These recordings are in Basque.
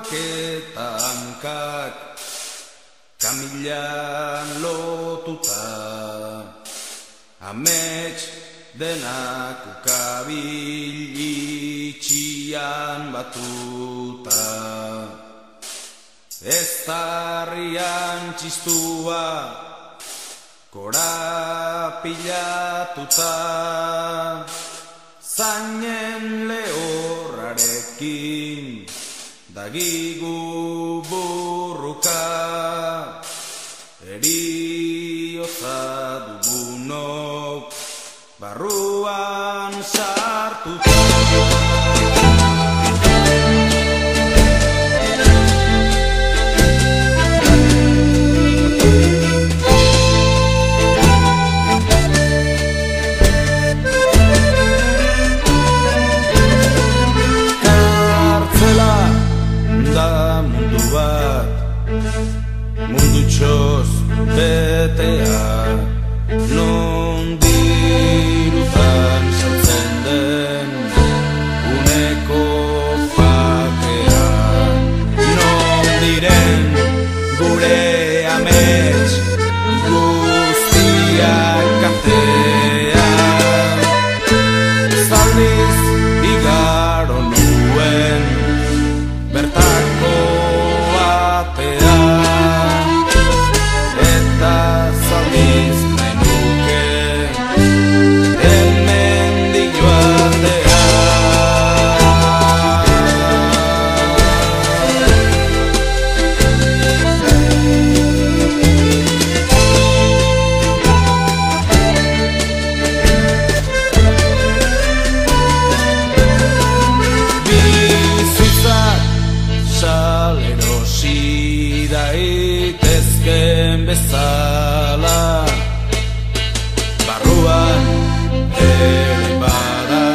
eskuak eta hankak kamilan lotuta, amets denak ukabil itxian batuta, eztarrian txistua korapilatuta, zainen lehorrarekin dagigu burruka, eriotza dugunok barruan sartuta. Mundu txoz betea, non dirutan saltzen den uneko pakea, non diren gure amets guztiak katea, zaldiz igaro nuen bertako batea, eta zaldiz menuke hemendik joatea. Bizitzak salerosi daitezken bezala, barruan ere bada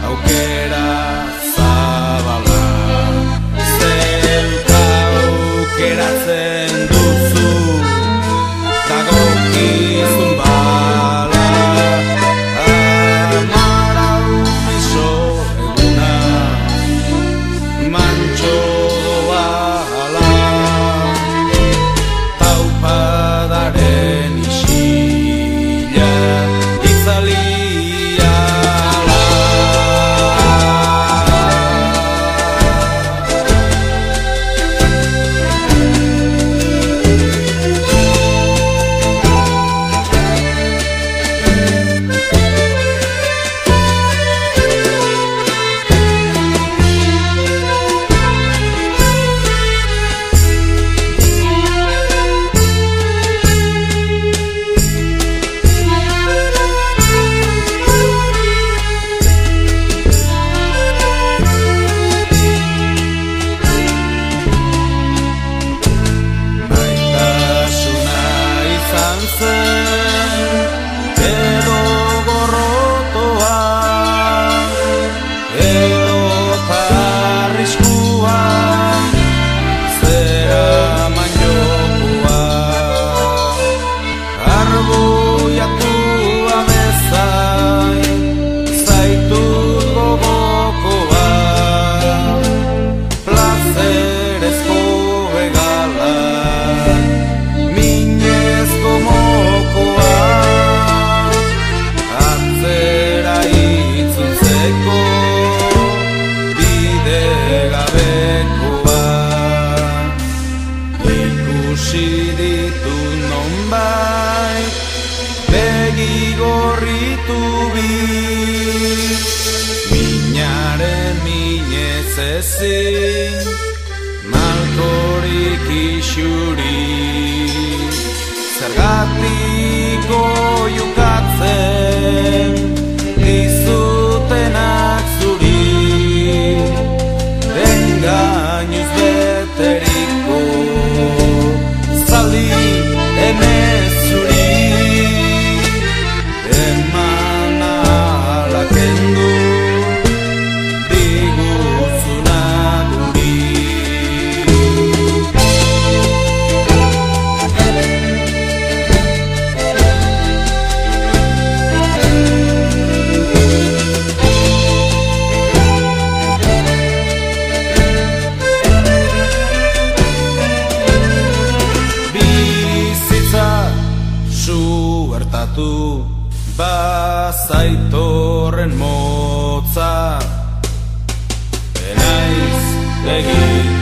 aukera zabala, zeuka aukeratzen duzu dagokizun bala, amarau meso eguna mantxo doala, taupadaren isila itzaliala. Maitasuna izan zen edo gorrotoa, edo arriskua, zeraman jokoa, arbuiatua bezain zaitut gogokoa, plazerezko begala, minezko mokoa, atzera itzultzeko bide gabekoa, ikusi ditut nonbait begi gorritu bi, minaren minez ezin malkorik isuri, zergatik oiukatzen dizutenak zuri, engainuz beteriko zaldi emezuri, eman ala kendu diguzuna guri. zaitorren motza, enaiz egin